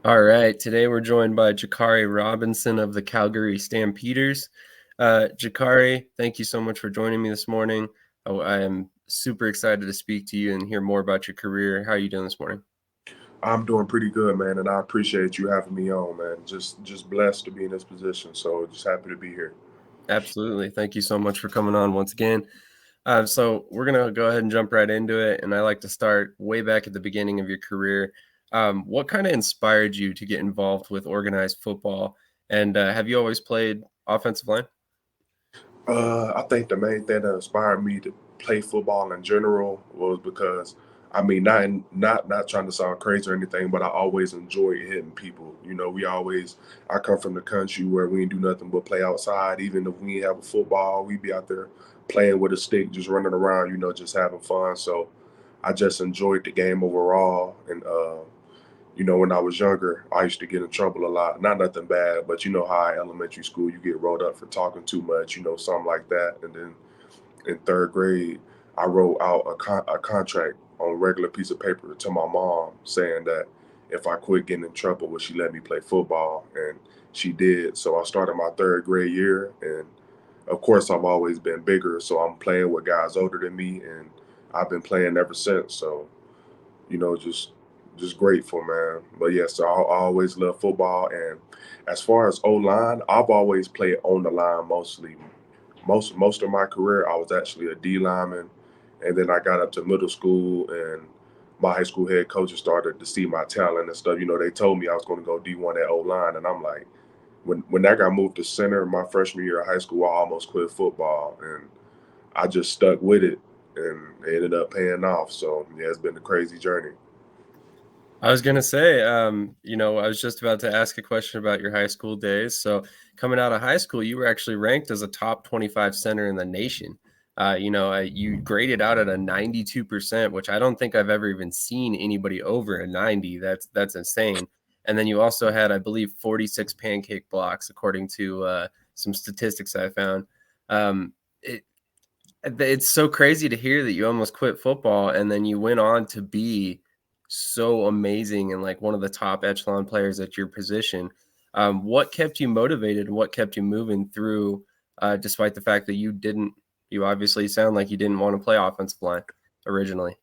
All right, today we're joined by Jakari Robinson of the Calgary Stampeders. Jakari, thank you so much for joining me this morning. I am super excited to speak to you and hear more about your career. How are you doing this morning? I'm doing pretty good, man, and I appreciate you having me on, man. Just blessed to be in this position, so just happy to be here. Absolutely. Thank you so much for coming on once again. So we're going to go ahead and jump right into it. And I like to start way back at the beginning of your career. What kind of inspired you to get involved with organized football? And have you always played offensive line? I think the main thing that inspired me to play football in general was because, I mean, not trying to sound crazy or anything, but I always enjoyed hitting people. I come from the country where we didn't do nothing but play outside. Even if we didn't have a football, we'd be out there playing with a stick, just running around, just having fun. So I just enjoyed the game overall, and when I was younger, I used to get in trouble a lot. Not nothing bad, but you know how in elementary school you get rolled up for talking too much, something like that. And then in third grade, I wrote out a contract on a regular piece of paper to my mom saying that if I quit getting in trouble, would she let me play football? And she did. So I started my third grade year. And of course, I've always been bigger. So I'm playing with guys older than me. And I've been playing ever since. So just grateful, man. But yeah, so I always love football. And as far as O line, I've always played on the line mostly. Most of my career, I was actually a D lineman, and then I got up to middle school, and my high school head coaches started to see my talent and stuff. They told me I was going to go D1 at O line, and I'm like, when that got moved to center my freshman year of high school, I almost quit football, and I just stuck with it, and it ended up paying off. So yeah, it's been a crazy journey. I was gonna say, I was just about to ask a question about your high school days. So coming out of high school, you were actually ranked as a top 25 center in the nation. You graded out at a 92%, which I don't think I've ever even seen anybody over a 90. That's insane. And then you also had, I believe, 46 pancake blocks, according to some statistics I found. Um, it, it's so crazy to hear that you almost quit football and then you went on to be so amazing and like one of the top echelon players at your position. What kept you motivated and what kept you moving through, despite the fact that you obviously sound like you didn't want to play offensive line originally?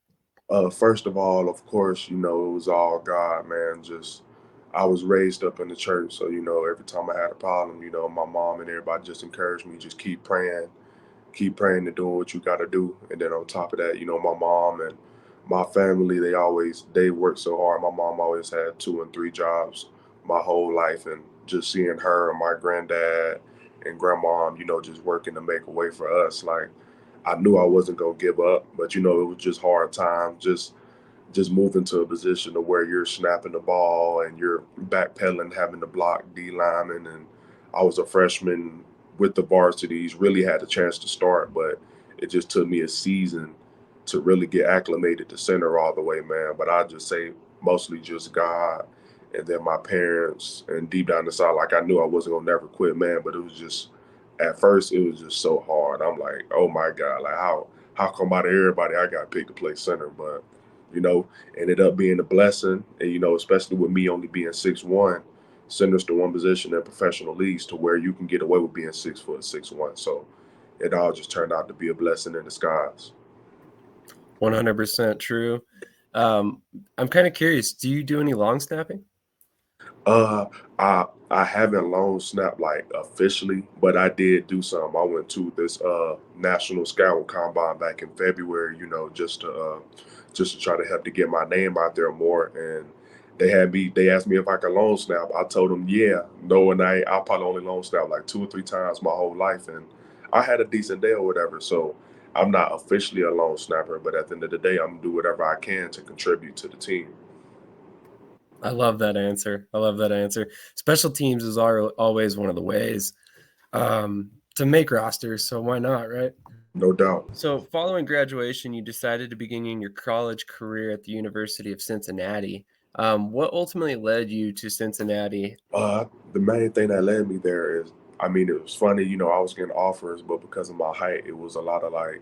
First of all, of course, it was all God, man. Just I was raised up in the church, so every time I had a problem, my mom and everybody just encouraged me, just keep praying and doing what you got to do. And then on top of that, my mom and my family, they worked so hard. My mom always had 2 and 3 jobs my whole life, and just seeing her and my granddad and grandmom, just working to make a way for us, like I knew I wasn't gonna give up, but it was just hard times. Just moving to a position to where you're snapping the ball and you're backpedaling, having to block D linemen. And I was a freshman with the varsities, really had a chance to start, but it just took me a season to really get acclimated to center all the way, man. But I just say mostly just God and then my parents and deep down inside, like I knew I wasn't gonna never quit, man. But it was just at first it was just so hard. I'm like, oh my God, like how come out of everybody I got picked to play center? But you know, ended up being a blessing. And, especially with me only being 6'1", centers the one position in professional leagues to where you can get away with being 6 foot, 6'1". So it all just turned out to be a blessing in disguise. 100% true. Um, I'm kind of curious. Do you do any long snapping? Uh, I haven't long snapped like officially, but I did do some. I went to this national scout combine back in February. Just to try to help to get my name out there more. And they asked me if I could long snap. I told them yeah, knowing I probably only long snap like 2 or 3 times my whole life, and I had a decent day or whatever. So I'm not officially a long snapper, but at the end of the day, I'm gonna do whatever I can to contribute to the team. I love that answer. I love that answer. Special teams is always one of the ways to make rosters. So why not, right? No doubt. So, following graduation, you decided to begin your college career at the University of Cincinnati. What ultimately led you to Cincinnati? Uh, the main thing that led me there is, I mean, it was funny, I was getting offers, but because of my height, it was a lot of like,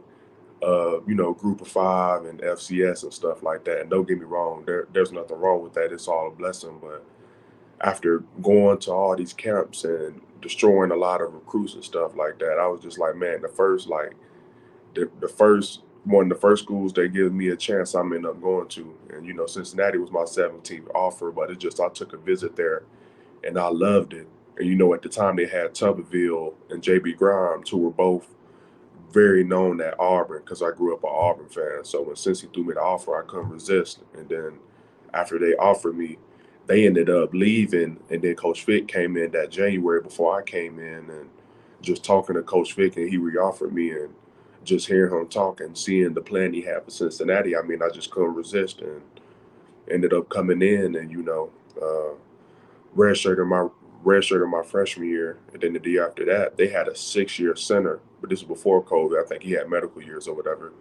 group of five and FCS and stuff like that. And don't get me wrong, there's nothing wrong with that. It's all a blessing. But after going to all these camps and destroying a lot of recruits and stuff like that, I was just like, man, the first one of the first schools they give me a chance, I'm end up going to. And Cincinnati was my 17th offer, but it just I took a visit there and I loved it. And at the time they had Tuberville and JB Grimes, who were both very known at Auburn because I grew up an Auburn fan. So when Cincy threw me the offer, I couldn't resist. And then after they offered me, they ended up leaving. And then Coach Vick came in that January before I came in, and just talking to Coach Vick, and he reoffered me, and just hearing him talk and seeing the plan he had for Cincinnati, I mean, I just couldn't resist and ended up coming in and redshirting my redshirting my freshman year, and then the year after that, they had a 6-year center, but this was before COVID. I think he had medical years or whatever.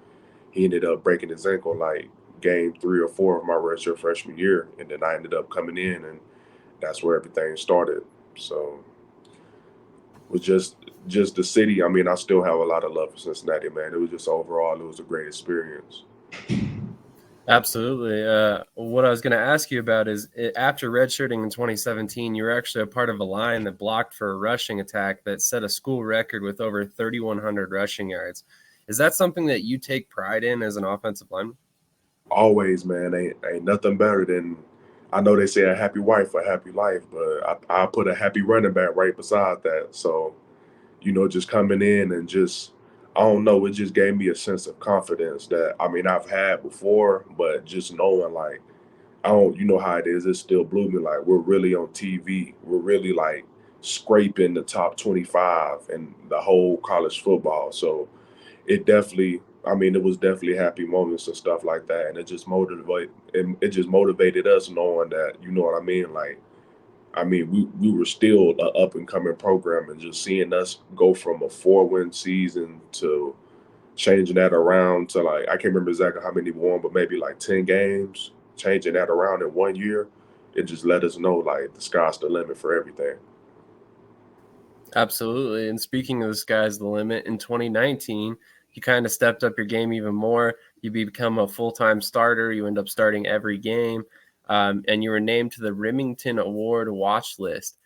He ended up breaking his ankle like game 3 or 4 of my redshirt freshman year, and then I ended up coming in, and that's where everything started. So it was just the city. I mean, I still have a lot of love for Cincinnati, man. It was just overall, it was a great experience. Absolutely. What I was going to ask you about is after redshirting in 2017, you were actually a part of a line that blocked for a rushing attack that set a school record with over 3,100 rushing yards. Is that something that you take pride in as an offensive lineman? Always, man. Ain't nothing better than, I know they say a happy wife, a happy life, but I put a happy running back right beside that. So just coming in and just, I don't know, it just gave me a sense of confidence that, I mean, I've had before, but just knowing like, I don't, you know how it is, it still blew me. Like, we're really on TV. We're really like scraping the top 25 and the whole college football. So it definitely, I mean, it was definitely happy moments and stuff like that. And it just motivated us knowing that, you know what I mean? Like, I mean, we were still a up and coming program, and just seeing us go from a 4-win season to changing that around to, like, I can't remember exactly how many we won, but maybe like 10 games, changing that around in 1 year, it just let us know like the sky's the limit for everything. Absolutely. And speaking of the sky's the limit, in 2019, you kind of stepped up your game even more. You become a full-time starter. You end up starting every game, and you were named to the Remington Award watch list.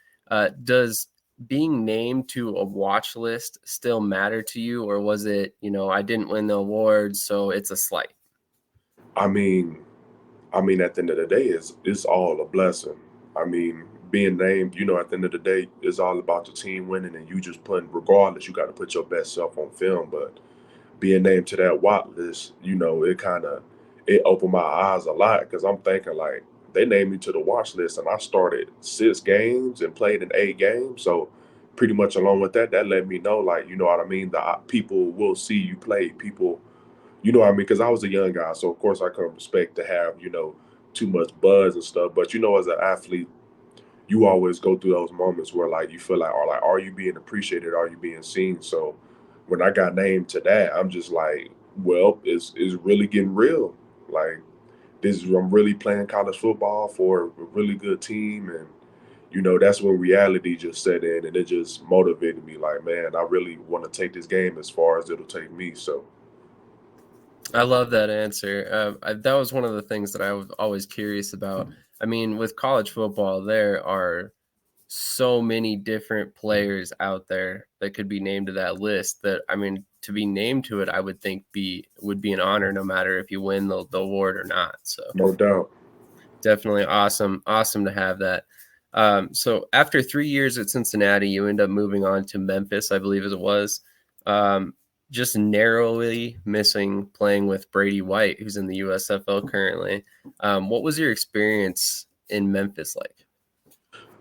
Does being named to a watch list still matter to you, or was it, I didn't win the award, so it's a slight? I mean, at the end of the day, it's all a blessing. I mean, being named, at the end of the day, it's all about the team winning, and you just putting, regardless, you got to put your best self on film. But being named to that watch list, it opened my eyes a lot because I'm thinking like they named me to the watch list, and I started 6 games and played in 8 games. So pretty much along with that, that let me know, like, you know what I mean, the people will see you play. People, you know what I mean, because I was a young guy, so of course I couldn't respect to have too much buzz and stuff. But as an athlete, you always go through those moments where like you feel like, are you being appreciated? Are you being seen? So when I got named to that, I'm just like, well, it's really getting real. Like, I'm really playing college football for a really good team, and that's when reality just set in, and it just motivated me. Like, man, I really want to take this game as far as it'll take me. So I love that answer. That was one of the things that I was always curious about. I mean, with college football, there are so many different players out there that could be named to that list that, I mean, to be named to it, I would think would be an honor no matter if you win the award or not. So no doubt. definitely awesome to have that. So after 3 years at Cincinnati, you end up moving on to Memphis, I believe as it was. Um, just narrowly missing playing with Brady White, who's in the USFL currently. What was your experience in Memphis like?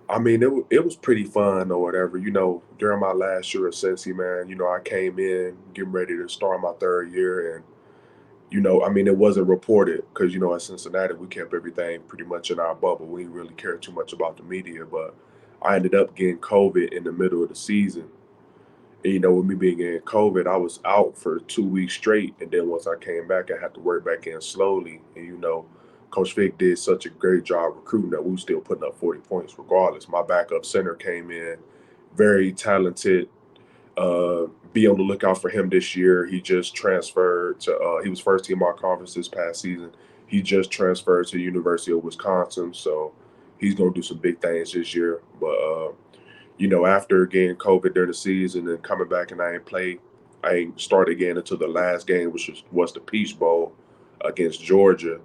I mean, it was pretty fun or whatever. During my last year at Cincy, man, I came in getting ready to start my 3rd year, and I mean, it wasn't reported because at Cincinnati we kept everything pretty much in our bubble. We didn't really care too much about the media, but I ended up getting COVID in the middle of the season. And, with me being in COVID, I was out for 2 weeks straight, and then once I came back, I had to work back in slowly. And Coach Vic did such a great job recruiting that we were still putting up 40 points regardless. My backup center came in, very talented. Be on the lookout for him this year. He just transferred to. He was first team all conference this past season. He just transferred to the University of Wisconsin, so he's gonna do some big things this year. But after getting COVID during the season and coming back and I ain't started again until the last game, which was the Peach Bowl against Georgia.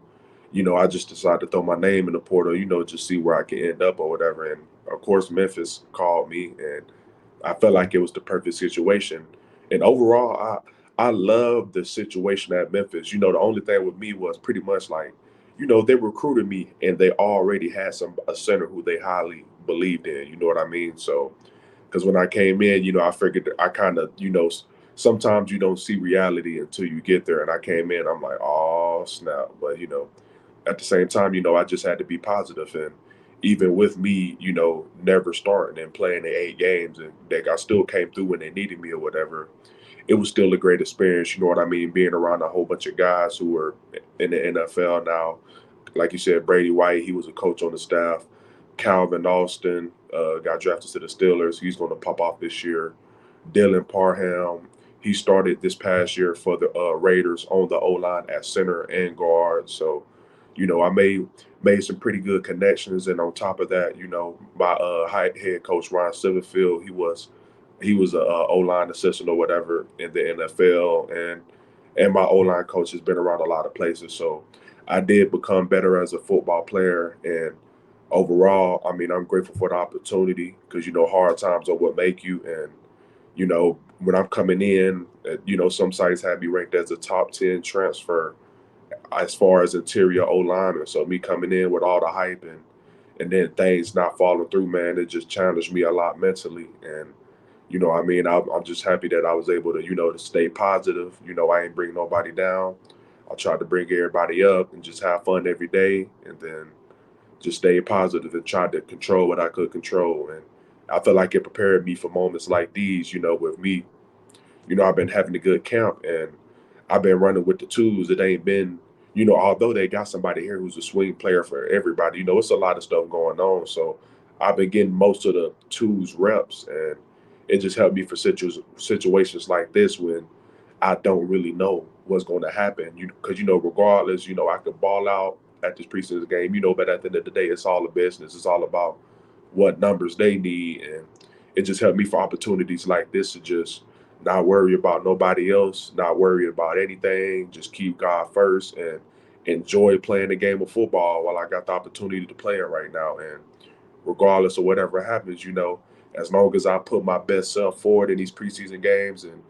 I just decided to throw my name in the portal, just see where I can end up or whatever. And of course, Memphis called me, and I felt like it was the perfect situation. And overall, I love the situation at Memphis. The only thing with me was pretty much like, they recruited me and they already had a center who they highly believed in. You know what I mean? So because when I came in, I figured I kind of, sometimes you don't see reality until you get there. And I came in, I'm like, oh snap. But at the same time, I just had to be positive. And even with me, never starting and playing the 8 games, and I still came through when they needed me or whatever, it was still a great experience. You know what I mean? Being around a whole bunch of guys who were in the NFL now. Like you said, Brady White, he was a coach on the staff. Calvin Austin got drafted to the Steelers. He's going to pop off this year. Dylan Parham, he started this past year for the Raiders on the O line at center and guard. So, I made some pretty good connections, and on top of that, my head coach Ryan Silverfield, he was a O line assistant or whatever in the NFL, and my O line coach has been around a lot of places. So, I did become better as a football player, and overall, I mean, I'm grateful for the opportunity because hard times are what make you. And when I'm coming in, some sites have me ranked as a top 10 transfer as far as interior O lineman. So me coming in with all the hype and then things not falling through, man, it just challenged me a lot mentally. And I mean, I'm just happy that I was able to, to stay positive. I ain't bring nobody down. I tried to bring everybody up and just have fun every day, and then just stay positive and try to control what I could control. And I feel like it prepared me for moments like these, with me. I've been having a good camp, and I've been running with the tools. It ain't been, although they got somebody here who's a swing player for everybody, it's a lot of stuff going on. So I've been getting most of the tools reps, and it just helped me for situations like this when I don't really know what's going to happen. Because regardless, I could ball out at this preseason game, but at the end of the day, it's all a business. It's all about what numbers they need, and it just helped me for opportunities like this to just not worry about nobody else, not worry about anything, just keep God first and enjoy playing the game of football while I got the opportunity to play it right now. And regardless of whatever happens, as long as I put my best self forward in these preseason games and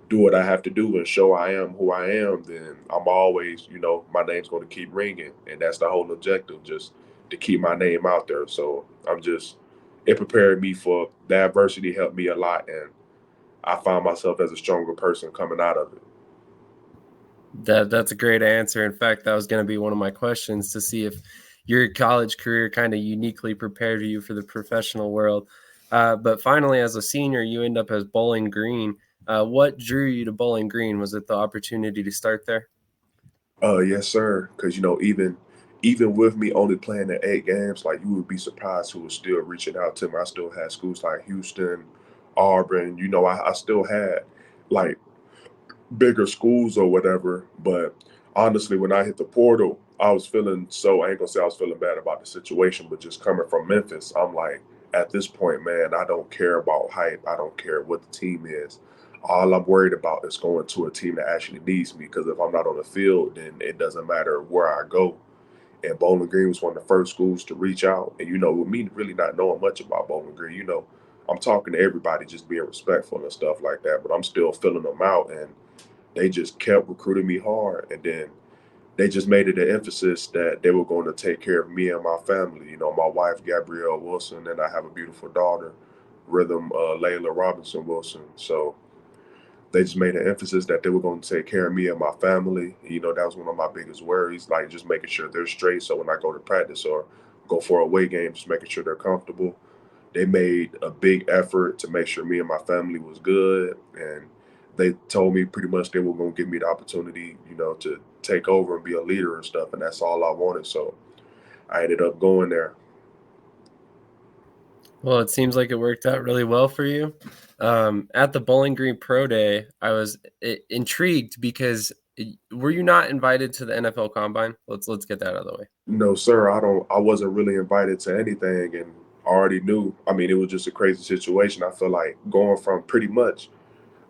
do what I have to do and show I am who I am, then I'm always, my name's going to keep ringing. And that's the whole objective, just to keep my name out there. So it prepared me for the adversity, helped me a lot. And I found myself as a stronger person coming out of it. That's a great answer. In fact, that was going to be one of my questions to see if your college career kind of uniquely prepared you for the professional world. But finally, as a senior, you end up as Bowling Green. What drew you to Bowling Green? Was it the opportunity to start there? Yes, sir. Because even with me only playing the 8 games, like you would be surprised who was still reaching out to me. I still had schools like Houston, Auburn. I still had like bigger schools or whatever. But honestly, when I hit the portal, I was feeling I ain't gonna say I was feeling bad about the situation, but just coming from Memphis, I'm like, at this point, man, I don't care about hype. I don't care what the team is. All I'm worried about is going to a team that actually needs me. Because if I'm not on the field, then it doesn't matter where I go. And Bowling Green was one of the first schools to reach out. And with me really not knowing much about Bowling Green, I'm talking to everybody, just being respectful and stuff like that. But I'm still filling them out, and they just kept recruiting me hard. And then they just made it an emphasis that they were going to take care of me and my family. My wife, Gabrielle Wilson, and I have a beautiful daughter, Rhythm Layla Robinson Wilson. So they just made an emphasis that they were going to take care of me and my family. That was one of my biggest worries, like just making sure they're straight. So when I go to practice or go for a away game, just making sure they're comfortable. They made a big effort to make sure me and my family was good, and they told me pretty much they were going to give me the opportunity, to take over and be a leader and stuff, and that's all I wanted. So I ended up going there. Well, it seems like it worked out really well for you. At the Bowling Green Pro Day, I was intrigued because were you not invited to the NFL Combine? Let's get that out of the way. No, sir. I wasn't really invited to anything, and I already knew. I mean, it was just a crazy situation. I feel like going from pretty much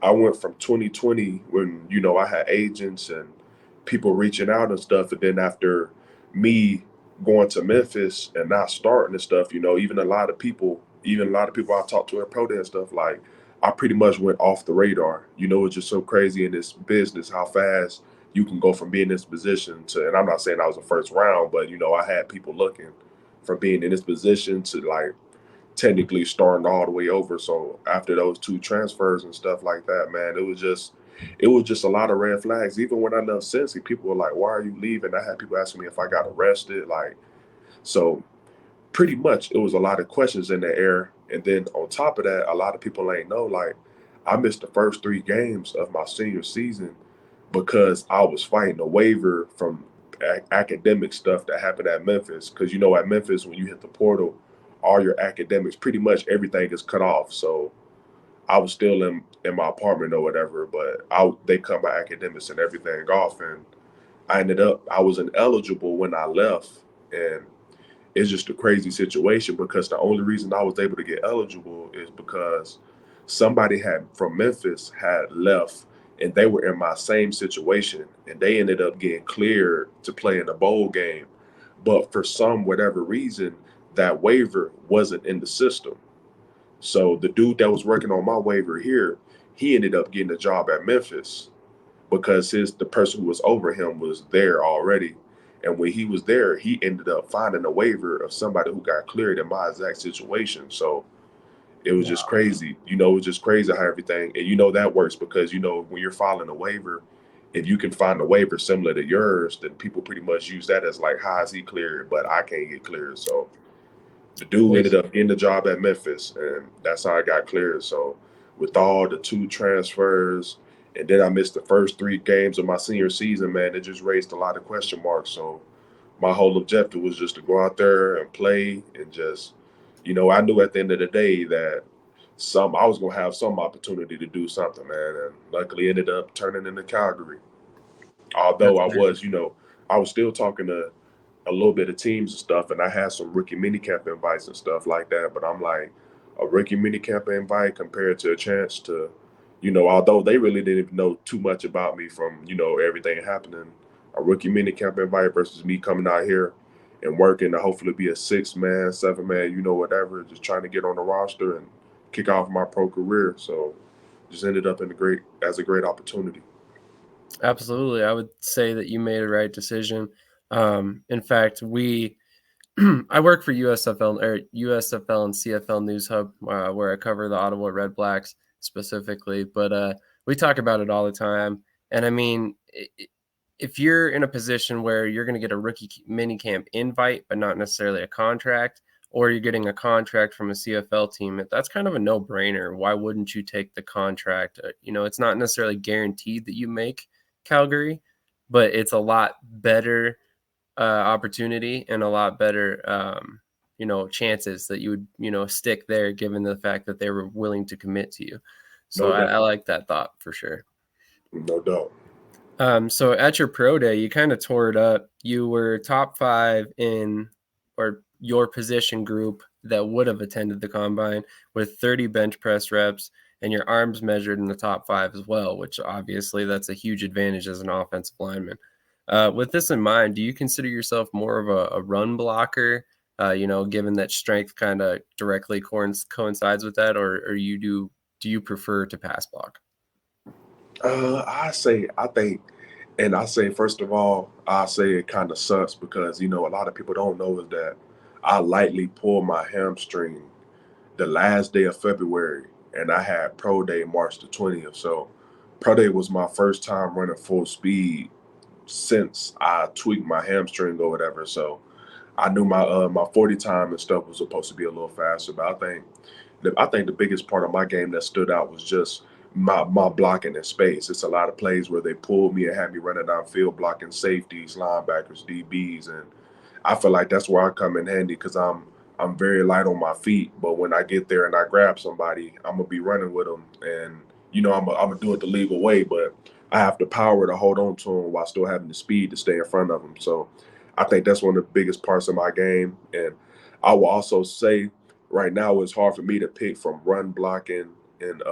I went from 2020 when, I had agents and people reaching out and stuff. And then after me going to Memphis and not starting and stuff, even a lot of people I talked to at Pro Day and stuff, like I pretty much went off the radar. It's just so crazy in this business how fast you can go from being in this position to, and I'm not saying I was the first round, but I had people looking from being in this position to like technically starting all the way over. So after those two transfers and stuff like that, man, it was just a lot of red flags. Even when I left Cincy, people were like, "Why are you leaving?" I had people asking me if I got arrested. Like, so pretty much it was a lot of questions in the air. And then on top of that, a lot of people ain't know. Like, I missed the first 3 games of my senior season because I was fighting a waiver from academic stuff that happened at Memphis. Because at Memphis, when you hit the portal, all your academics, pretty much everything is cut off. So I was still in my apartment or whatever, but they cut my academics and everything off, and I was ineligible when I left, and it's just a crazy situation because the only reason I was able to get eligible is because somebody had from Memphis had left and they were in my same situation and they ended up getting cleared to play in the bowl game. But for some whatever reason, that waiver wasn't in the system. So the dude that was working on my waiver here, he ended up getting a job at Memphis because the person who was over him was there already. And when he was there, he ended up finding a waiver of somebody who got cleared in my exact situation. So it was just Wow. crazy. It was just crazy how everything, and that works because when you're filing a waiver, if you can find a waiver similar to yours, then people pretty much use that as like, how is he cleared, but I can't get cleared. So the dude ended Was up getting the job at Memphis, and that's how I got cleared. So with all the two transfers, and then I missed the first 3 games of my senior season, man, it just raised a lot of question marks. So my whole objective was just to go out there and play and just, I knew at the end of the day that I was gonna have some opportunity to do something, man. And luckily ended up turning into Calgary. Although that's nice. I was still talking to a little bit of teams and stuff, and I had some rookie minicamp invites and stuff like that. But I'm like, a rookie minicamp invite compared to a chance to, although they really didn't even know too much about me from everything happening, a rookie minicamp invite versus me coming out here and working to hopefully be a 6 man, 7 man, whatever, just trying to get on the roster and kick off my pro career. So just ended up as a great opportunity. Absolutely. I would say that you made a right decision. In fact, I work for USFL and CFL News Hub, where I cover the Ottawa Red Blacks specifically. But we talk about it all the time. And I mean, if you're in a position where you're going to get a rookie mini camp invite, but not necessarily a contract, or you're getting a contract from a CFL team, that's kind of a no brainer. Why wouldn't you take the contract? It's not necessarily guaranteed that you make Calgary, but it's a lot better opportunity and a lot better, chances that you would, stick there given the fact that they were willing to commit to you. So No I doubt. like that thought for sure. No doubt. So at your pro day, you kind of tore it up. You were top 5 in, or your position group that would have attended the combine with 30 bench press reps, and your arms measured in the top 5 as well, which obviously that's a huge advantage as an offensive lineman. With this in mind, do you consider yourself more of a run blocker? Given that strength kind of directly coincides with that, or do you prefer to pass block? I think, and I say, first of all, I say it kind of sucks because, a lot of people don't know is that I lightly pulled my hamstring the last day of February and I had pro day March the 20th. So pro day was my first time running full speed since I tweaked my hamstring or whatever. So I knew my 40 time and stuff was supposed to be a little faster, but I think the biggest part of my game that stood out was just my blocking in space. It's a lot of plays where they pulled me and had me running downfield blocking safeties, linebackers, DBs, and I feel like that's where I come in handy because I'm very light on my feet. But when I get there and I grab somebody, I'm gonna be running with them, and I'm gonna do it the legal way, but I have the power to hold on to them while still having the speed to stay in front of them. So I think that's one of the biggest parts of my game. And I will also say right now it's hard for me to pick from run blocking and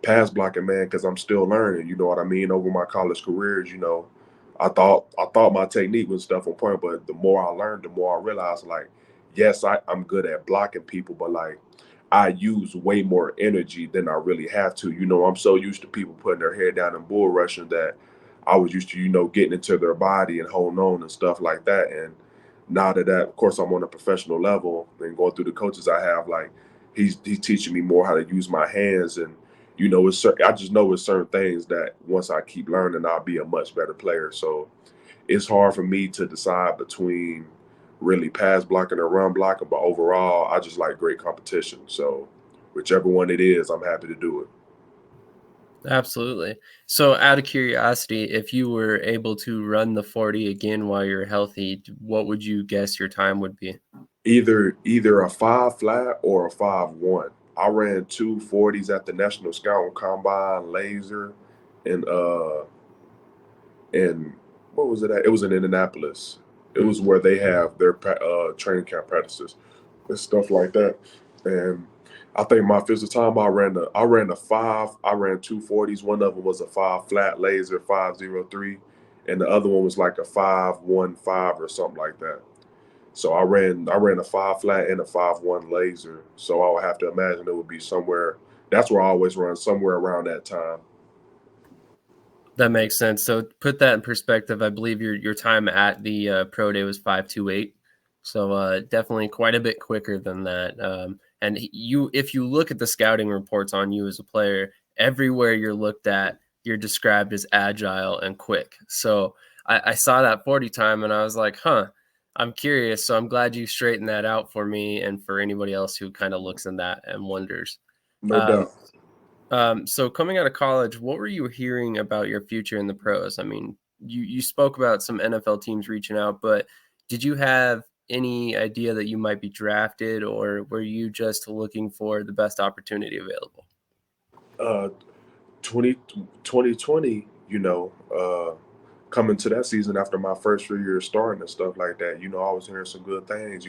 pass blocking, man, because I'm still learning. You know what I mean? Over my college careers, I thought my technique was stuff on point, but the more I learned, the more I realized like, yes, I'm good at blocking people, but like I use way more energy than I really have to. I'm so used to people putting their head down and bull rushing that I was used to, getting into their body and holding on and stuff like that. And now that, of course, I'm on a professional level and going through the coaches I have, like he's teaching me more how to use my hands. And I just know it's certain things that once I keep learning, I'll be a much better player. So it's hard for me to decide between really pass blocking or run blocking, but overall, I just like great competition. So whichever one it is, I'm happy to do it. Absolutely. So, out of curiosity, if you were able to run the 40 again while you're healthy, what would you guess your time would be? Either a five flat or a 5-1. I ran 240s at the National Scout Combine laser, and and what was it at? It was in Indianapolis. It was where they have their training camp practices and stuff like that. And I think my physical time, I ran 240s. One of them was a five flat laser 503, and the other one was like a 515 or something like that. So I ran a five flat and a 5-1 laser. So I would have to imagine it would be somewhere. That's where I always run, somewhere around that time. That makes sense. So, to put that in perspective, I believe your time at the pro day was 5:28. So, definitely quite a bit quicker than that. And if you look at the scouting reports on you as a player, everywhere you're looked at, you're described as agile and quick. So, I saw that 40 time and I was like, huh, I'm curious. So, I'm glad you straightened that out for me and for anybody else who kind of looks in that and wonders. No Um, doubt. so coming out of college, what were you hearing about your future in the pros? I mean, you spoke about some NFL teams reaching out, but did you have any idea that you might be drafted, or were you just looking for the best opportunity available? Uh, 20 2020. Coming to that season after my first 3 years starting and stuff like that, I was hearing some good things.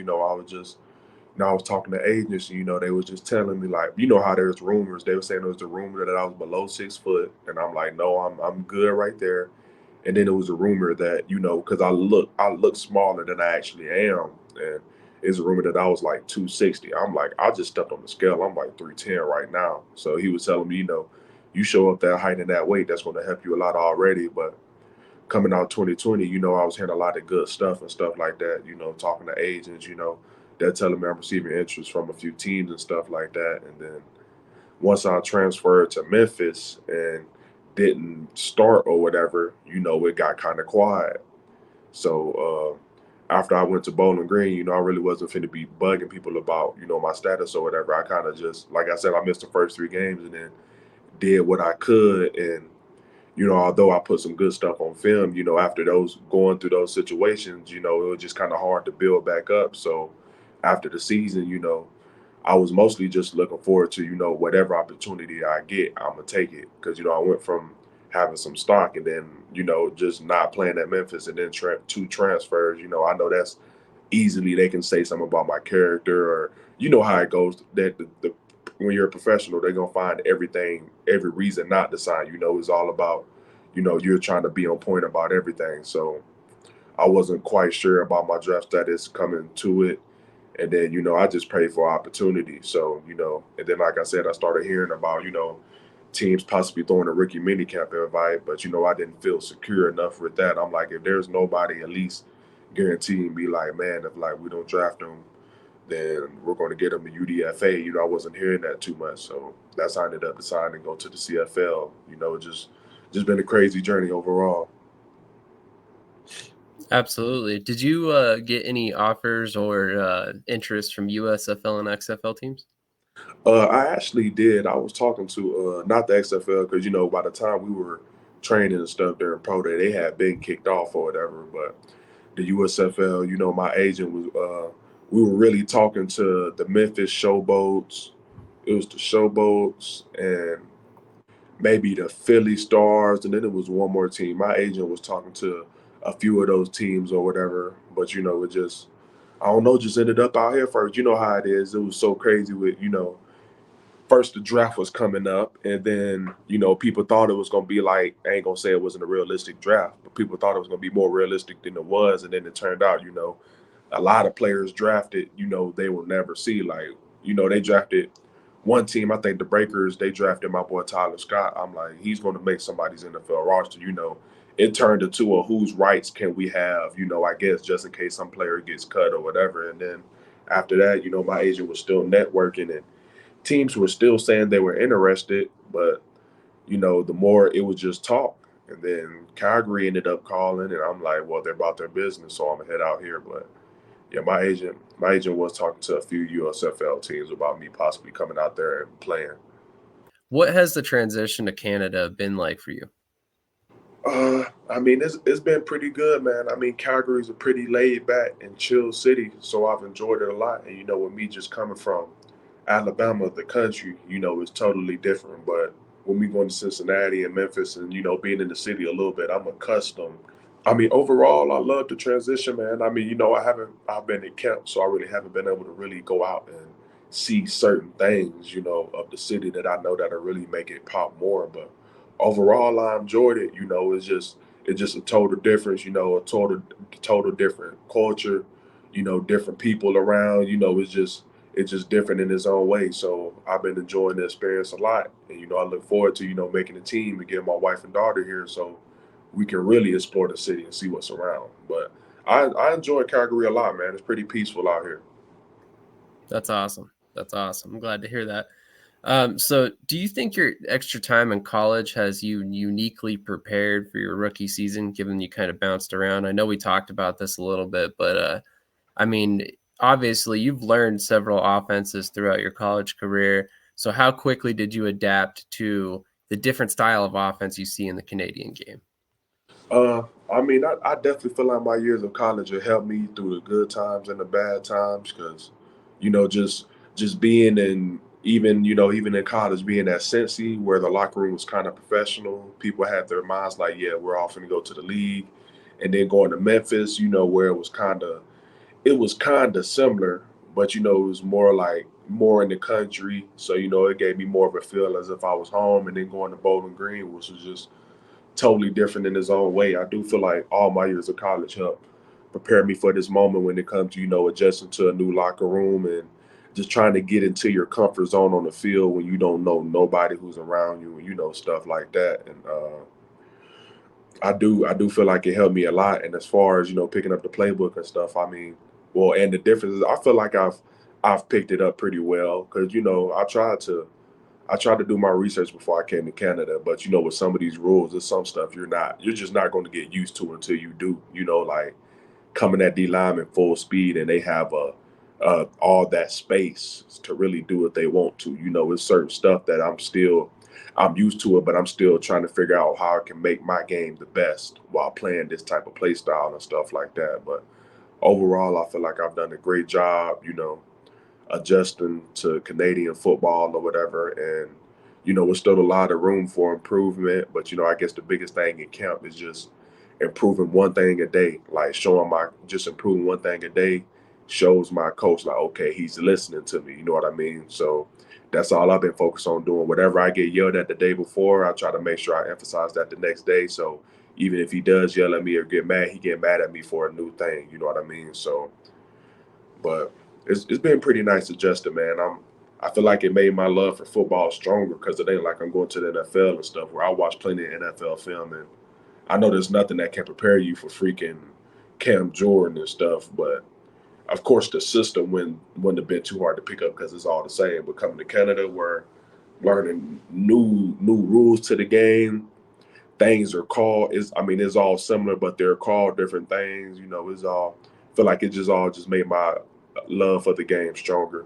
I was talking to agents, they was just telling me like, how there's rumors. They were saying there was a rumor that I was below 6 foot, and I'm like, no, I'm good right there. And then it was a rumor that because I look smaller than I actually am, and it's a rumor that I was like 260. I'm like, I just stepped on the scale. I'm like 310 right now. So he was telling me, you show up that height and that weight, that's going to help you a lot already. But coming out 2020, I was hearing a lot of good stuff and stuff like that. Talking to agents, they're telling me I'm receiving interest from a few teams and stuff like that. And then once I transferred to Memphis and didn't start or whatever, it got kind of quiet. So after I went to Bowling Green, I really wasn't finna be bugging people about, my status or whatever. I kind of just, like I said, I missed the first 3 games and then did what I could. And although I put some good stuff on film, after those going through those situations, it was just kind of hard to build back up. So after the season, I was mostly just looking forward to, whatever opportunity I get, I'm gonna take it. Because, I went from having some stock and then, just not playing at Memphis and then two transfers, I know that's easily they can say something about my character or how it goes that the when you're a professional they're gonna find every reason not to sign. It's all about you're trying to be on point about everything. So I wasn't quite sure about my draft status coming to it, and then I just prayed for opportunity. So and then like I said, I started hearing about teams possibly throwing a rookie minicamp invite, but I didn't feel secure enough with that. I'm like, if there's nobody at least guaranteeing me, like, man, if like we don't draft him, then we're going to get him to UDFA. I wasn't hearing that too much, so that's how I ended up deciding to go to the CFL. Just been a crazy journey overall. Absolutely. Did you get any offers or interest from USFL and XFL teams? I actually did. I was talking to not the XFL because by the time we were training and stuff during pro day, they had been kicked off or whatever. But the USFL, my agent was. We were really talking to the Memphis Showboats. It was the Showboats and maybe the Philly Stars, and then it was one more team. My agent was talking to a few of those teams or whatever. But it just, I don't know, just ended up out here first. You know how it is. It was so crazy with first the draft was coming up, and then people thought it was gonna be like, I ain't gonna say it wasn't a realistic draft, but people thought it was gonna be more realistic than it was, and then it turned out a lot of players drafted they will never see. Like they drafted one team, I think the Breakers, they drafted my boy Tyler Scott. I'm like, he's going to make somebody's NFL roster. It turned into a whose rights can we have, I guess just in case some player gets cut or whatever. And then after that, my agent was still networking, and teams were still saying they were interested, but the more it was just talk. And then Calgary ended up calling, and I'm like, well, they're about their business, so I'm gonna head out here. But yeah, my agent was talking to a few USFL teams about me possibly coming out there and playing. What has the transition to Canada been like for you? I mean, it's been pretty good, man. I mean, Calgary's a pretty laid back and chill city, so I've enjoyed it a lot. And with me just coming from Alabama, the country, is totally different. But when we going to Cincinnati and Memphis, and being in the city a little bit, I'm accustomed. I mean, overall, I love the transition, man. I mean, I've been in camp, so I really haven't been able to really go out and see certain things, of the city that I know that'll really make it pop more. But overall, I enjoyed it. It's just a total difference, a total different culture, different people around. It's just different in its own way. So I've been enjoying the experience a lot, and I look forward to making a team and getting my wife and daughter here, so we can really explore the city and see what's around. But I enjoy Calgary a lot, man. It's pretty peaceful out here. That's awesome. That's awesome. I'm glad to hear that. So do you think your extra time in college has you uniquely prepared for your rookie season, given you kind of bounced around? I know we talked about this a little bit, but I mean, obviously you've learned several offenses throughout your college career. So how quickly did you adapt to the different style of offense you see in the Canadian game? I mean, I definitely feel like my years of college have helped me through the good times and the bad times, because, just being in, even in college, being at Cincy, where the locker room was kind of professional, people had their minds like, yeah, we're off to go to the league, and then going to Memphis, where it was kind of similar, but it was more like more in the country, so it gave me more of a feel as if I was home, and then going to Bowling Green, which was just totally different in his own way. I do feel like all my years of college helped prepare me for this moment when it comes to, adjusting to a new locker room and just trying to get into your comfort zone on the field when you don't know nobody who's around you, and stuff like that. And I do feel like it helped me a lot. And as far as picking up the playbook and stuff, I mean, well, and the difference is, I feel like I've picked it up pretty well, because I tried to do my research before I came to Canada, but with some of these rules, there's some stuff you're just not going to get used to until you do. Like coming at D lineman full speed, and they have all that space to really do what they want to. It's certain stuff that I'm used to it, but I'm still trying to figure out how I can make my game the best while playing this type of play style and stuff like that. But overall, I feel like I've done a great job. Adjusting to Canadian football or whatever. And, there's still a lot of room for improvement. But, I guess the biggest thing in camp is just improving one thing a day, like just improving one thing a day shows my coach, like, okay, he's listening to me. You know what I mean? So that's all I've been focused on doing. Whatever I get yelled at the day before, I try to make sure I emphasize that the next day. So even if he does yell at me or get mad, he get mad at me for a new thing. You know what I mean? So, but it's been pretty nice adjusting, man. I feel like it made my love for football stronger, because it ain't like I'm going to the NFL and stuff, where I watch plenty of NFL film, and I know there's nothing that can prepare you for freaking Cam Jordan and stuff. But of course, the system wouldn't have been too hard to pick up, because it's all the same. But coming to Canada, where learning new rules to the game, things are called, is I mean, it's all similar, but they're called different things. It's all, I feel like it just all just made my love for the game stronger.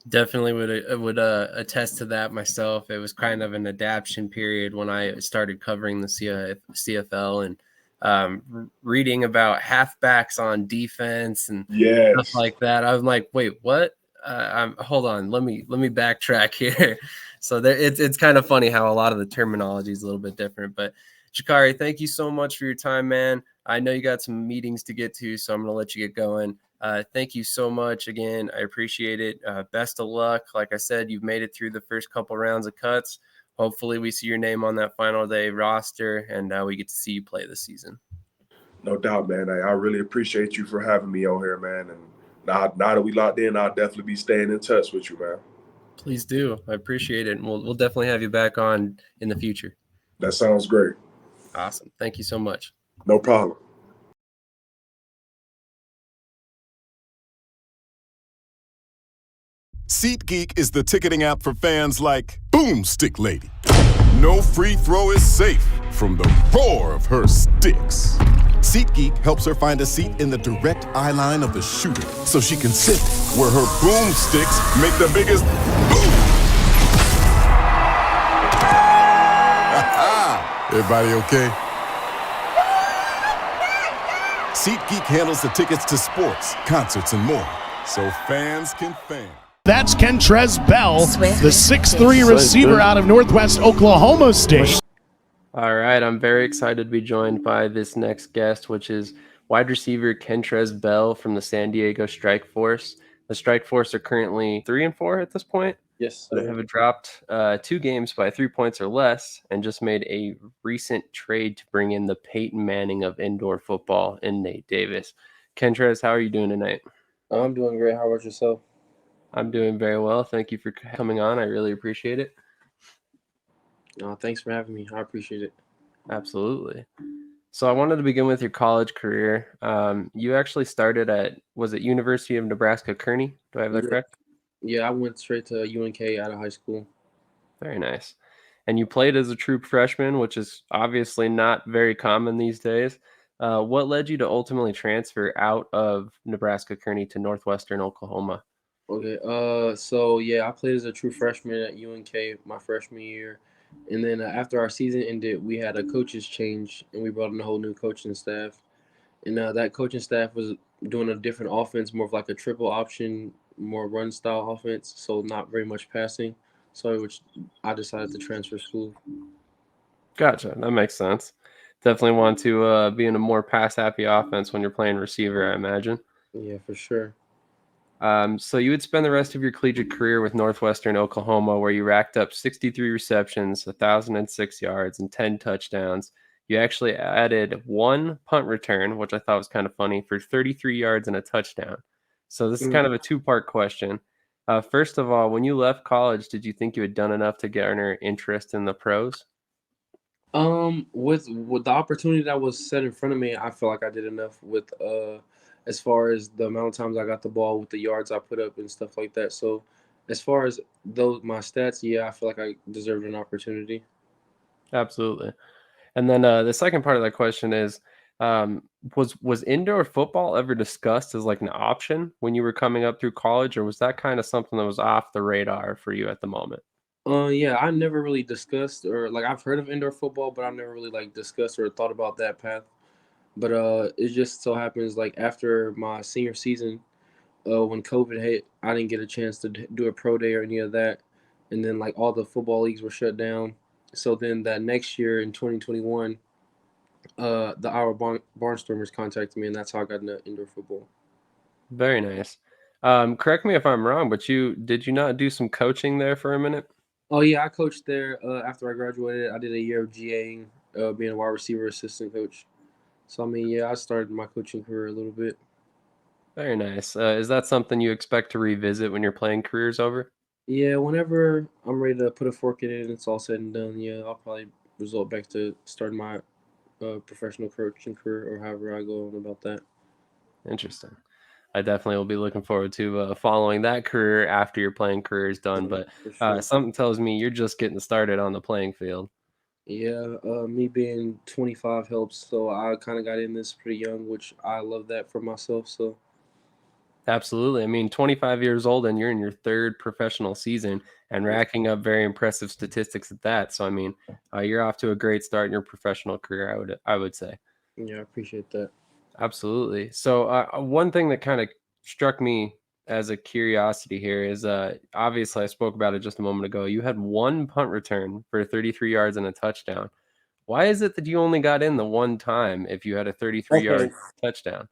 Definitely would attest to that myself. It was kind of an adaptation period when I started covering the CFL, and reading about halfbacks on defense and stuff Yes. like that. I'm like, wait, what? Hold on, let me backtrack here. So there, it's kind of funny how a lot of the terminology is a little bit different. But Jakari, thank you so much for your time, man. I know you got some meetings to get to, so I'm gonna let you get going. Thank you so much again. I appreciate it. Best of luck. Like I said, you've made it through the first couple rounds of cuts. Hopefully, we see your name on that final day roster, and we get to see you play this season. No doubt, man. I really appreciate you for having me on here, man. And now that we locked in, I'll definitely be staying in touch with you, man. Please do. I appreciate it, and we'll definitely have you back on in the future. That sounds great. Awesome. Thank you so much. No problem. SeatGeek is the ticketing app for fans like Boomstick Lady. No free throw is safe from the roar of her sticks. SeatGeek helps her find a seat in the direct eye line of the shooter so she can sit where her boomsticks make the biggest boom. Everybody okay? SeatGeek handles the tickets to sports, concerts, and more, so fans can fan. That's Kentrez Bell, the 6'3" receiver out of Northwest Oklahoma State. All right, I'm very excited to be joined by this next guest, which is wide receiver Kentrez Bell from the San Diego Strike Force. The Strike Force are currently 3-4 at this point. Yes, They have dropped 2 games by 3 points or less, and just made a recent trade to bring in the Peyton Manning of indoor football in Nate Davis. Kentrez, how are you doing tonight? I'm doing great. How about yourself? I'm doing very well. Thank you for coming on. I really appreciate it. Thanks for having me. I appreciate it. Absolutely. So I wanted to begin with your college career. You actually started at, was it University of Nebraska Kearney? Do I have that correct? Yeah, I went straight to UNK out of high school. Very nice. And you played as a true freshman, which is obviously not very common these days. What led you to ultimately transfer out of Nebraska Kearney to Northwestern Oklahoma? Okay. So yeah, I played as a true freshman at UNK my freshman year, and then after our season ended, we had a coaches change, and we brought in a whole new coaching staff. And that coaching staff was doing a different offense, more of like a triple option, more run style offense, so not very much passing. So which I decided to transfer school. Gotcha. That makes sense. Definitely want to be in a more pass happy offense when you're playing receiver, I imagine. Yeah, for sure. So you would spend the rest of your collegiate career with Northwestern Oklahoma, where you racked up 63 receptions, 1,006 yards, and 10 touchdowns. You actually added 1 punt return, which I thought was kind of funny, for 33 yards and a touchdown. So this is kind of a 2-part question. First of all, when you left college, did you think you had done enough to garner interest in the pros? With the opportunity that was set in front of me, I feel like I did enough with as far as the amount of times I got the ball, with the yards I put up and stuff like that. So as far as those my stats, yeah, I feel like I deserved an opportunity. Absolutely. And then the second part of that question is, was indoor football ever discussed as like an option when you were coming up through college, or was that kind of something that was off the radar for you at the moment? Yeah, I never really discussed, or like I've heard of indoor football, but I've never really like discussed or thought about that path. But it just so happens like after my senior season, when COVID hit, I didn't get a chance to do a pro day or any of that, and then like all the football leagues were shut down. So then that next year in 2021, the Iowa Barnstormers contacted me, and that's how I got into indoor football. Very nice. Correct me if I'm wrong, but you did you not do some coaching there for a minute? Oh yeah, I coached there after I graduated. I did a year of GAing, being a wide receiver assistant coach. So I mean, yeah, I started my coaching career a little bit. Very nice. Is that something you expect to revisit when your playing career's over? Yeah, whenever I'm ready to put a fork in it and it's all said and done, yeah, I'll probably resort back to starting my professional coaching career or however I go on about that. Interesting. I definitely will be looking forward to following that career after your playing career is done. Yeah, But for sure. something tells me you're just getting started on the playing field. Yeah, me being 25 helps. So I kind of got in this pretty young, which I love that for myself. So Absolutely. I mean, 25 years old and you're in your 3rd professional season and yeah, racking up very impressive statistics at that. So I mean, you're off to a great start in your professional career, I would say. yeah, I appreciate that. Absolutely. So one thing that kind of struck me as a curiosity here is obviously I spoke about it just a moment ago. You had one punt return for 33 yards and a touchdown. Why is it that you only got in the one time if you had a 33-yard Okay, touchdown?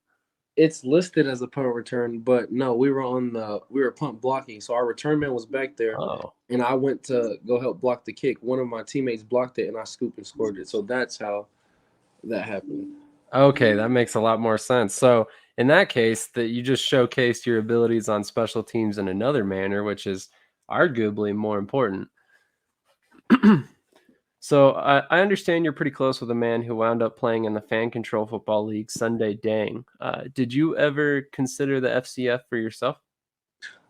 it's listed as a punt return, but no, we were punt blocking, so our return man was back there, Oh, and I went to go help block the kick. One of my teammates blocked it, and I scooped and scored it. So that's how that happened. okay, that makes a lot more sense. So in that case, that you just showcased your abilities on special teams in another manner, which is arguably more important. So I understand you're pretty close with a man who wound up playing in the Fan Control Football League, Sunday Dang. Did you ever consider the FCF for yourself?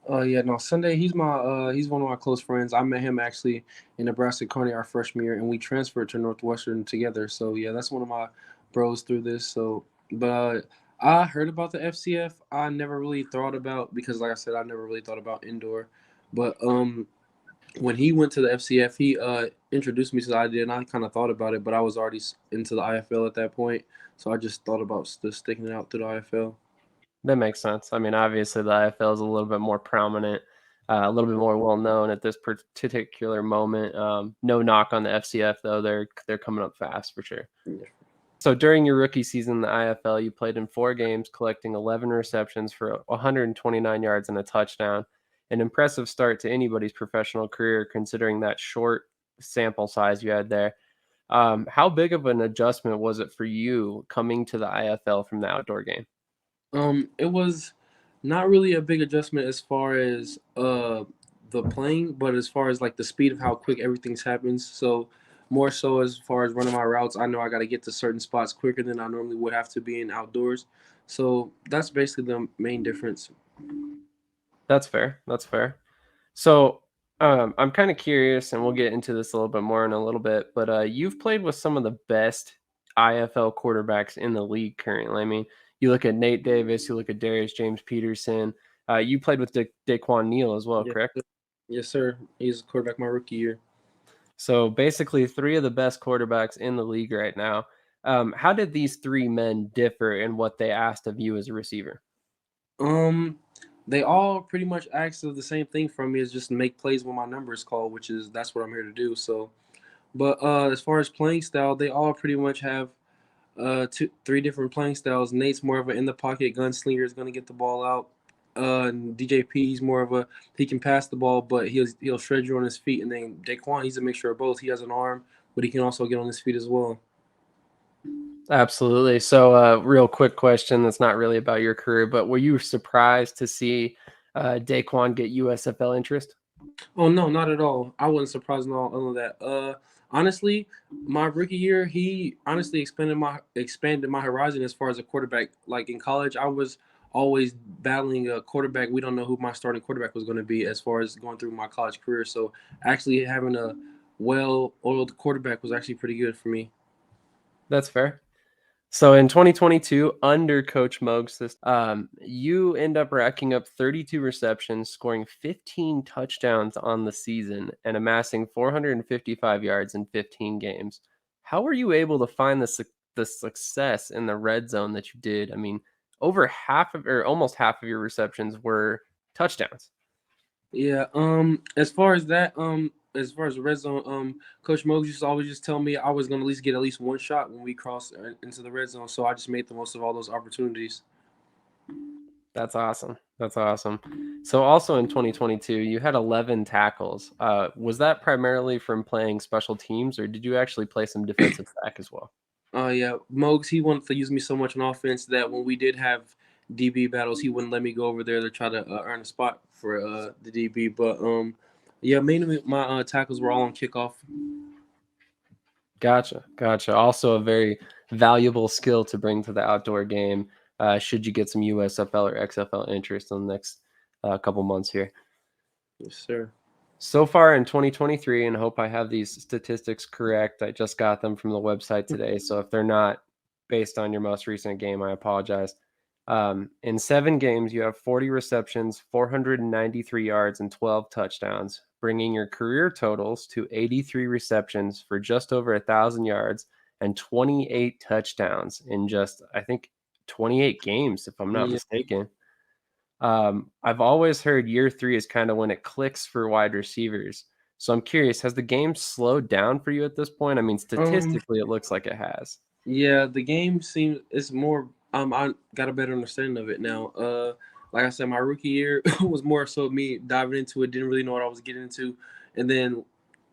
Yeah, no, Sunday, he's one of my close friends. I met him actually in Nebraska County our freshman year, and we transferred to Northwestern together. So yeah, that's one of my bros through this. So, but I heard about the FCF. I never really thought about, because like I said, I never really thought about indoor. But when he went to the FCF, he introduced me to the idea, and I kind of thought about it, but I was already into the IFL at that point, so I just thought about just sticking it out through the IFL. That makes sense. I mean, obviously the IFL is a little bit more prominent, a little bit more well known at this particular moment. No knock on the FCF though; they're coming up fast for sure. Yeah. So during your rookie season in the IFL, you played in 4 games, collecting 11 receptions for 129 yards and a touchdown. An impressive start to anybody's professional career, considering that short sample size you had there. How big of an adjustment was it for you coming to the IFL from the outdoor game? It was not really a big adjustment as far as the playing, but as far as like the speed of how quick everything's happens. So more so as far as running my routes, I know I got to get to certain spots quicker than I normally would have to be in outdoors. So that's basically the main difference. That's fair. That's fair. So, I'm kind of curious, and we'll get into this a little bit more in a little bit. But you've played with some of the best IFL quarterbacks in the league currently. I mean, you look at Nate Davis, you look at Darius James Peterson. You played with Daquan Neal as well, Yes, correct? sir. Yes, sir. He's quarterback my rookie year. So basically, 3 of the best quarterbacks in the league right now. How did these 3 men differ in what they asked of you as a receiver? Um, they all pretty much asked of the same thing from me, is just make plays when my number is called, which is that's what I'm here to do. So, but as far as playing style, they all pretty much have three different playing styles. Nate's more of an in the pocket gunslinger, is gonna get the ball out. And DJP, he's more of a, he can pass the ball, but he'll shred you on his feet. And then Daquan, he's a mixture of both. He has an arm, but he can also get on his feet as well. Absolutely. So, real quick question that's not really about your career, but were you surprised to see Daquan get USFL interest? Oh no, not at all. I wasn't surprised at all of that. Honestly, my rookie year, he honestly expanded my horizon as far as a quarterback. Like in college, I was always battling a quarterback. We don't know who my starting quarterback was going to be as far as going through my college career. So actually having a well-oiled quarterback was actually pretty good for me. That's fair. So in 2022, under Coach Moog's system, you end up racking up 32 receptions, scoring 15 touchdowns on the season, and amassing 455 yards in 15 games. How were you able to find the success in the red zone that you did? I mean, over half of, or almost half of your receptions were touchdowns. Yeah. As far as that, as far as the red zone, Coach Mose used to always just tell me I was gonna at least get at least one shot when we crossed into the red zone. So I just made the most of all those opportunities. That's awesome. That's awesome. So also in 2022, you had 11 tackles. Was that primarily from playing special teams, or did you actually play some defensive back as well? Yeah, Mogs, he wanted to use me so much on offense that when we did have DB battles, he wouldn't let me go over there to try to earn a spot for the DB. But yeah, mainly my tackles were all on kickoff. Gotcha. Gotcha. Also a very valuable skill to bring to the outdoor game. Should you get some USFL or XFL interest in the next couple months here. Yes, sir. So far in 2023, and hope I have these statistics correct. I just got them from the website today. So if they're not based on your most recent game, I apologize. In 7 games, you have 40 receptions, 493 yards, and 12 touchdowns, bringing your career totals to 83 receptions for just over 1,000 yards and 28 touchdowns in just, I think, 28 games, if I'm not Yeah. mistaken. I've always heard year 3 is kind of when it clicks for wide receivers. So I'm curious, has the game slowed down for you at this point? I mean, Um, statistically, it looks like it has. yeah, the game seems it's more. I got a better understanding of it now. Like I said, my rookie year was more so me diving into it, didn't really know what I was getting into, and then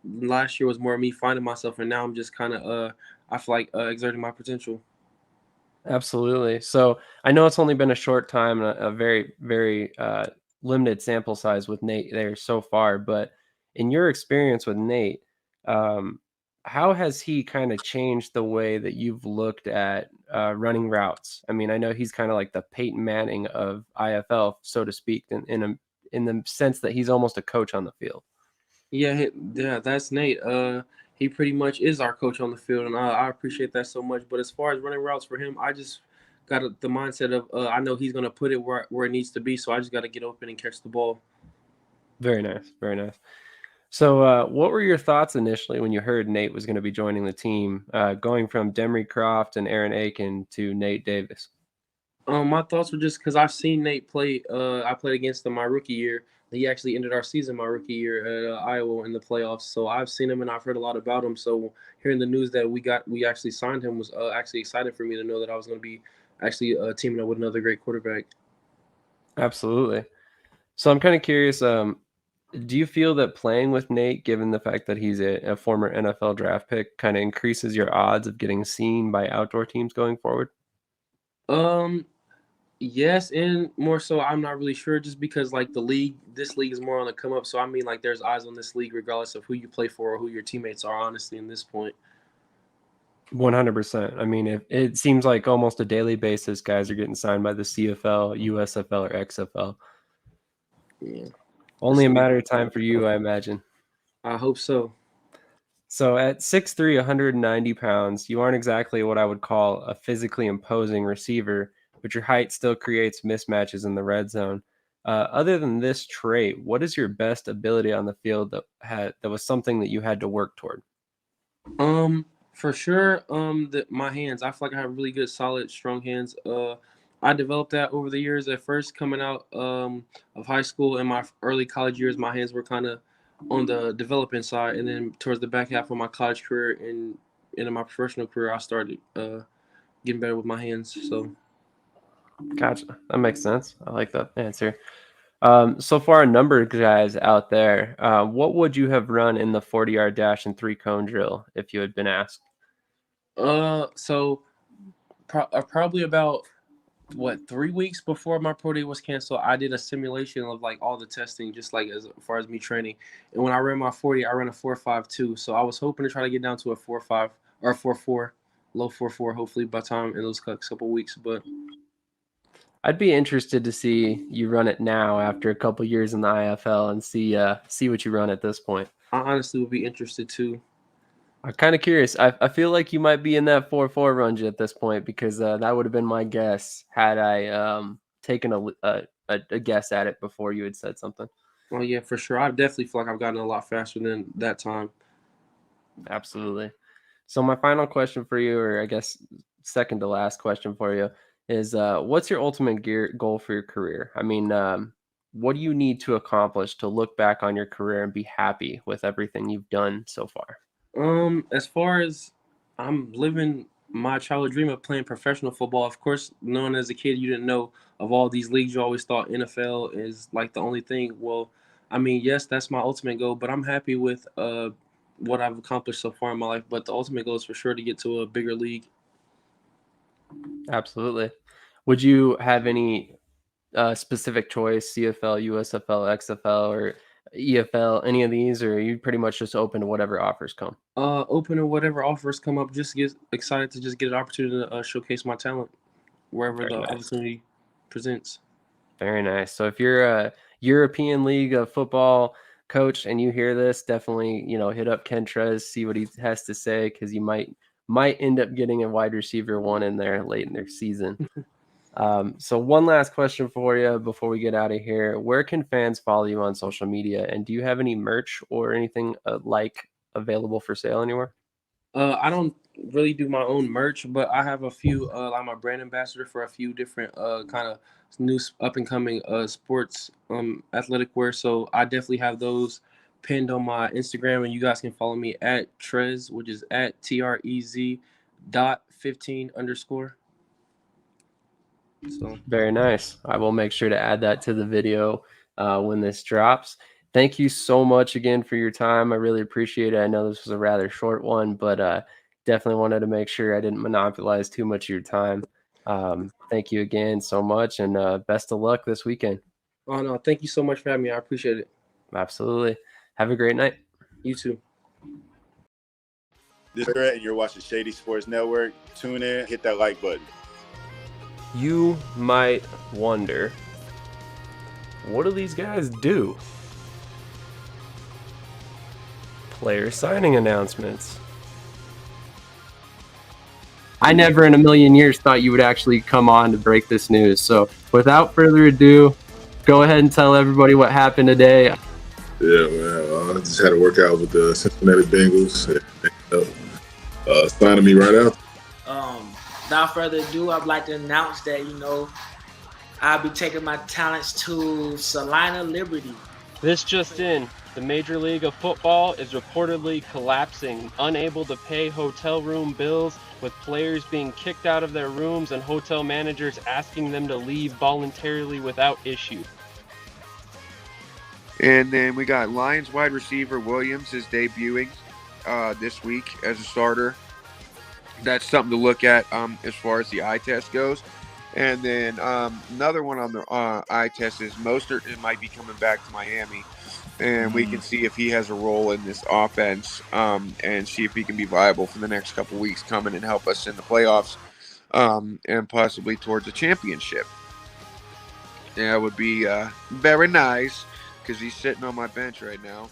last year was more me finding myself, and now I'm just kind of I feel like exerting my potential. Absolutely. So I know it's only been a short time, a very, very limited sample size with Nate there so far. But in your experience with Nate, um, how has he kind of changed the way that you've looked at running routes? I mean, I know he's kind of like the Peyton Manning of IFL, so to speak, in the sense that he's almost a coach on the field. Yeah, yeah, that's Nate. He pretty much is our coach on the field, and I appreciate that so much. But as far as running routes for him, I just got the mindset of I know he's gonna put it where it needs to be, so I just got to get open and catch the ball. Very nice. Very nice. So, what were your thoughts initially when you heard Nate was going to be joining the team, going from Demery Croft and Aaron Aiken to Nate Davis? My thoughts were just because I've seen Nate play. I played against him my rookie year. He actually ended our season my rookie year at Iowa in the playoffs. So I've seen him and I've heard a lot about him. So hearing the news that we actually signed him was actually exciting for me to know that I was going to be actually teaming up with another great quarterback. Absolutely. So, I'm kind of curious. Do you feel that playing with Nate, given the fact that he's a former NFL draft pick, kind of increases your odds of getting seen by outdoor teams going forward? Um, Yes, and more so, I'm not really sure just because like this league is more on the come up. So I mean, like, there's eyes on this league regardless of who you play for or who your teammates are. Honestly, in this point. 100%. I mean, it seems like almost a daily basis, guys are getting signed by the CFL, USFL, or XFL. Yeah, Only this a league. matter of time for you, I imagine. I hope so. So at 6'3", 190 pounds, you aren't exactly what I would call a physically imposing receiver, but your height still creates mismatches in the red zone. Other than this trait, what is your best ability on the field that was something that you had to work toward? For sure. My hands. I feel like I have really good, solid, strong hands. I developed that over the years. At first, coming out of high school and my early college years, my hands were kind of on the developing side, and then towards the back half of my college career and into my professional career, I started getting better with my hands. So. Gotcha. That makes sense. I like that answer. So far, a number of guys out there, what would you have run in the 40-yard dash and three-cone drill if you had been asked? So probably about 3 weeks before my pro day was canceled, I did a simulation of like all the testing, just like as far as me training. And when I ran my 40, I ran a 4.52. So I was hoping to try to get down to a 4.5 or 4.4, low 4.4, hopefully by time in those couple weeks. But I'd be interested to see you run it now after a couple years in the IFL and see what you run at this point. I honestly would be interested too. I'm kind of curious. I feel like you might be in that 4.4 range at this point because that would have been my guess had I taken a guess at it before you had said something. Oh yeah, for sure. I definitely feel like I've gotten a lot faster than that time. Absolutely. So my final question for you, or I guess second to last question for you, is what's your ultimate goal for your career? I mean, what do you need to accomplish to look back on your career and be happy with everything you've done so far? As far as I'm living my childhood dream of playing professional football, of course, knowing as a kid you didn't know of all these leagues, you always thought NFL is like the only thing. Well, I mean, yes, that's my ultimate goal, but I'm happy with what I've accomplished so far in my life. But the ultimate goal is for sure to get to a bigger league. Absolutely. Would you have any specific choice, CFL, USFL, XFL, or EFL, any of these, or are you pretty much just open to whatever offers come? Open to whatever offers come up. Just get excited to just get an opportunity to showcase my talent wherever Very the nice. opportunity presents. Very nice. So if you're a European League of Football coach and you hear this, definitely hit up Kentrez, see what he has to say, because you might end up getting a wide receiver one in there late in their season. So one last question for you before we get out of here: where can fans follow you on social media, and do you have any merch or anything like available for sale anywhere? I don't really do my own merch, but I have a few. I'm a brand ambassador for a few different kind of new up and coming sports athletic wear. So I definitely have those pinned on my Instagram, and you guys can follow me at Trez, which is at TREZ.15_. So Very nice. I will make sure to add that to the video when this drops. Thank you so much again for your time. I really appreciate it. I know this was a rather short one, but definitely wanted to make sure I didn't monopolize too much of your time. Thank you again so much, and best of luck this weekend. oh no, thank you so much for having me. I appreciate it. Absolutely. Have a great night. You too. This is Brett, and you're watching Shady Sports Network. Tune in, hit that like button. You might wonder, what do these guys do? Player signing announcements. I never in a million years thought you would actually come on to break this news. So without further ado, go ahead and tell everybody what happened today. Yeah, man. I just had to work out with the Cincinnati Bengals. Signing me right out. Without further ado, I'd like to announce that, I'll be taking my talents to Salina Liberty. This just in. The Major League of Football is reportedly collapsing, unable to pay hotel room bills, with players being kicked out of their rooms and hotel managers asking them to leave voluntarily without issue. And then we got Lions wide receiver Williams is debuting this week as a starter. That's something to look at as far as the eye test goes. And then another one on the eye test is Mostert might be coming back to Miami. And we can see if he has a role in this offense and see if he can be viable for the next couple weeks coming and help us in the playoffs and possibly towards a championship. Yeah, it would be very nice because he's sitting on my bench right now.